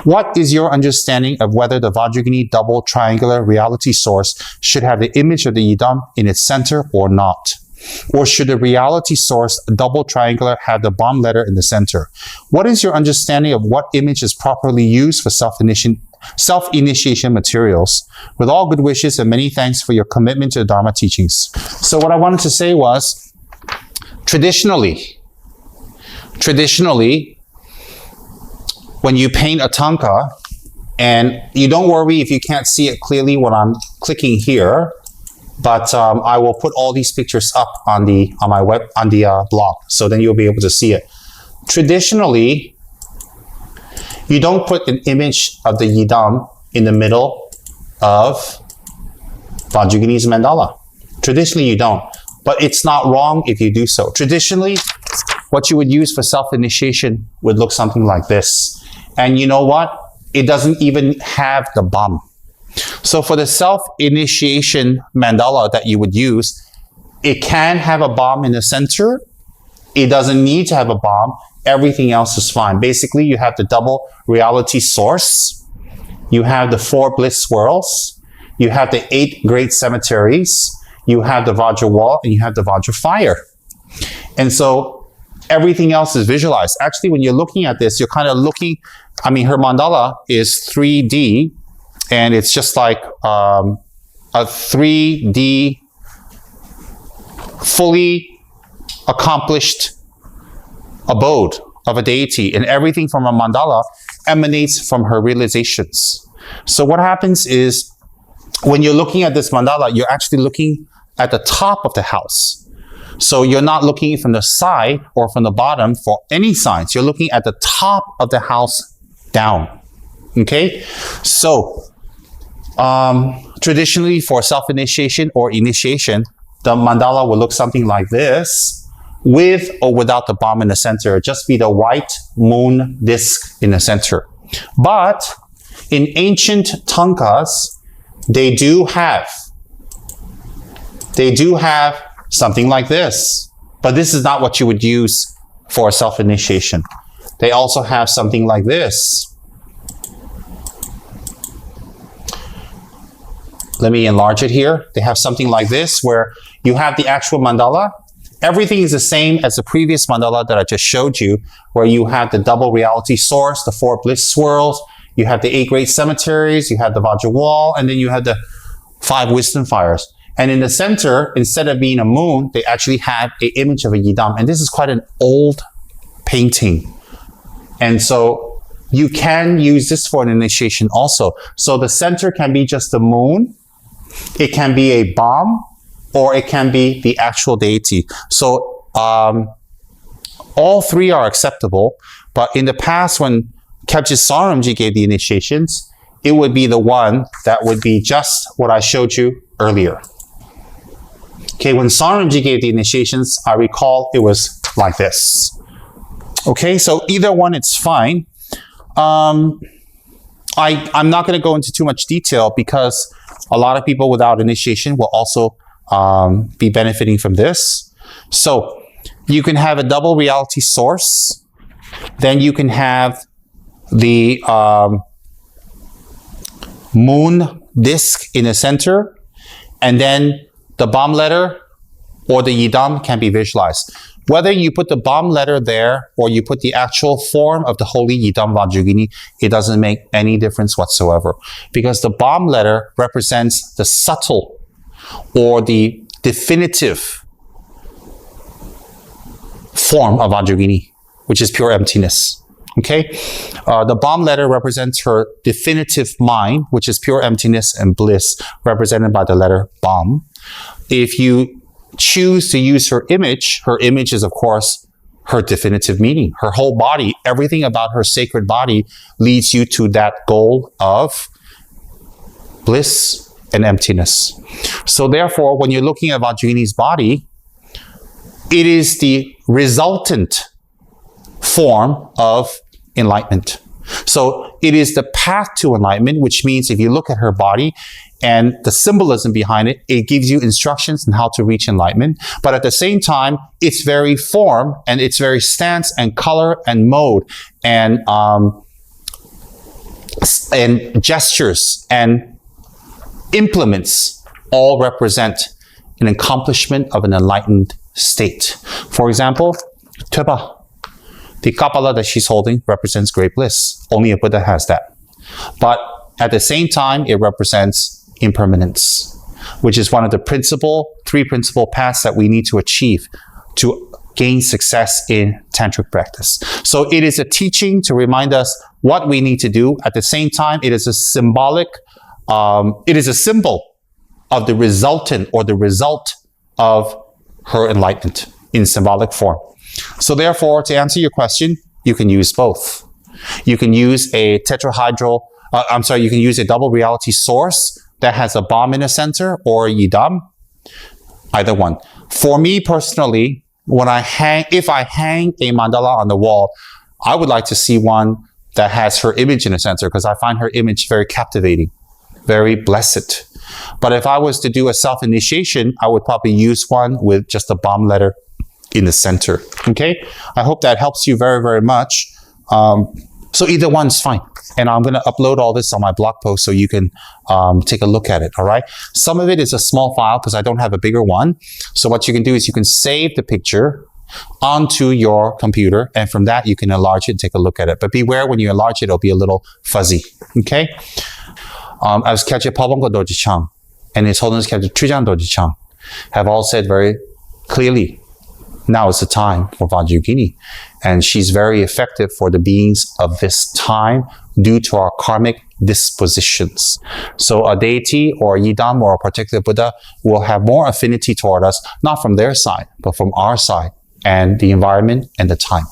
What is your understanding of whether the Vajrayogini double triangular reality source should have the image of the yidam in its center or not? Or should the reality source, double triangular, have the bomb letter in the center? What is your understanding of what image is properly used for self-initiation materials? With all good wishes and many thanks for your commitment to the Dharma teachings. So what I wanted to say was, traditionally, when you paint a tanka, and you don't worry if you can't see it clearly when I'm clicking here, but I will put all these pictures up on my blog, so then you'll be able to see it. Traditionally, you don't put an image of the yidam in the middle of Vajrayogini's mandala. Traditionally, you don't, but it's not wrong if you do so. Traditionally, what you would use for self-initiation would look something like this. And you know what? It doesn't even have the bomb. So for the self-initiation mandala that you would use, it can have a bomb in the center. It doesn't need to have a bomb. Everything else is fine. Basically, you have the double reality source. You have the 4 bliss swirls. You have the 8 great cemeteries. You have the Vajra wall, and you have the Vajra fire. And so everything else is visualized. Actually, when you're looking at this, you're kind of looking, her mandala is 3D, and it's just like a 3D, fully accomplished abode of a deity, and everything from a mandala emanates from her realizations. So what happens is, when you're looking at this mandala, you're actually looking at the top of the house. So you're not looking from the side or from the bottom for any signs. You're looking at the top of the house down. Okay? So, traditionally for self-initiation or initiation, the mandala will look something like this, with or without the bomb in the center. Just be the white moon disc in the center. But in ancient tankas, they do have something like this. But this is not what you would use for self-initiation. They also have something like this. Let me enlarge it here. They have something like this, where you have the actual mandala. Everything is the same as the previous mandala that I just showed you, where you have the double reality source, the 4 bliss swirls, you have the 8 great cemeteries, you have the Vajra wall, and then you have the 5 wisdom fires. And in the center, instead of being a moon, they actually have an image of a yidam. And this is quite an old painting. And so you can use this for an initiation also. So the center can be just the moon, it can be a bomb, or it can be the actual deity. So all 3 are acceptable. But in the past, when Khyabje Saramji gave the initiations, it would be the one that would be just what I showed you earlier. Okay, when Saramji gave the initiations, I recall it was like this. Okay, so either one, it's fine. I'm not going to go into too much detail, because a lot of people without initiation will also be benefiting from this. So you can have a double reality source. Then you can have the moon disk in the center, and then the bomb letter or the yidam can be visualized. Whether you put the bomb letter there or you put the actual form of the holy yidam Vajrayogini, it doesn't make any difference whatsoever, because the bomb letter represents the subtle or the definitive form of Vajrayogini, which is pure emptiness. Okay, the bomb letter represents her definitive mind, which is pure emptiness and bliss, represented by the letter bomb. If you choose to use her image is, of course, her definitive meaning. Her whole body, everything about her sacred body leads you to that goal of bliss and emptiness. So therefore, when you're looking at Vajrayogini's body, it is the resultant form of enlightenment. So it is the path to enlightenment, which means if you look at her body and the symbolism behind it, it gives you instructions on how to reach enlightenment. But at the same time, its very form and its very stance and color and mode and and gestures and implements all represent an accomplishment of an enlightened state. For example, Teba, the kapala that she's holding represents great bliss. Only a Buddha has that. But at the same time, it represents impermanence, which is one of the three principal paths that we need to achieve to gain success in tantric practice. So it is a teaching to remind us what we need to do. At the same time, it is a symbol of the resultant or the result of her enlightenment in symbolic form. So therefore, to answer your question, you can use both. You can use a you can use a double reality source that has a bomb in the center or yidam, either one. For me personally, if I hang a mandala on the wall, I would like to see one that has her image in the center because I find her image very captivating, very blessed. But if I was to do a self-initiation, I would probably use one with just a bomb letter in the center. Okay? I hope that helps you very, very much. So either one's fine. And I'm going to upload all this on my blog post so you can take a look at it, all right? Some of it is a small file because I don't have a bigger one. So what you can do is you can save the picture onto your computer, and from that you can enlarge it and take a look at it. But beware, when you enlarge it, it'll be a little fuzzy, okay? As Kyache Pabongko Dorji Chang and His Holiness Kyache Trijang Dorji Chang have all said very clearly, now is the time for Vajrayogini. And she's very effective for the beings of this time due to our karmic dispositions. So a deity or a yidam or a particular Buddha will have more affinity toward us, not from their side, but from our side and the environment and the time.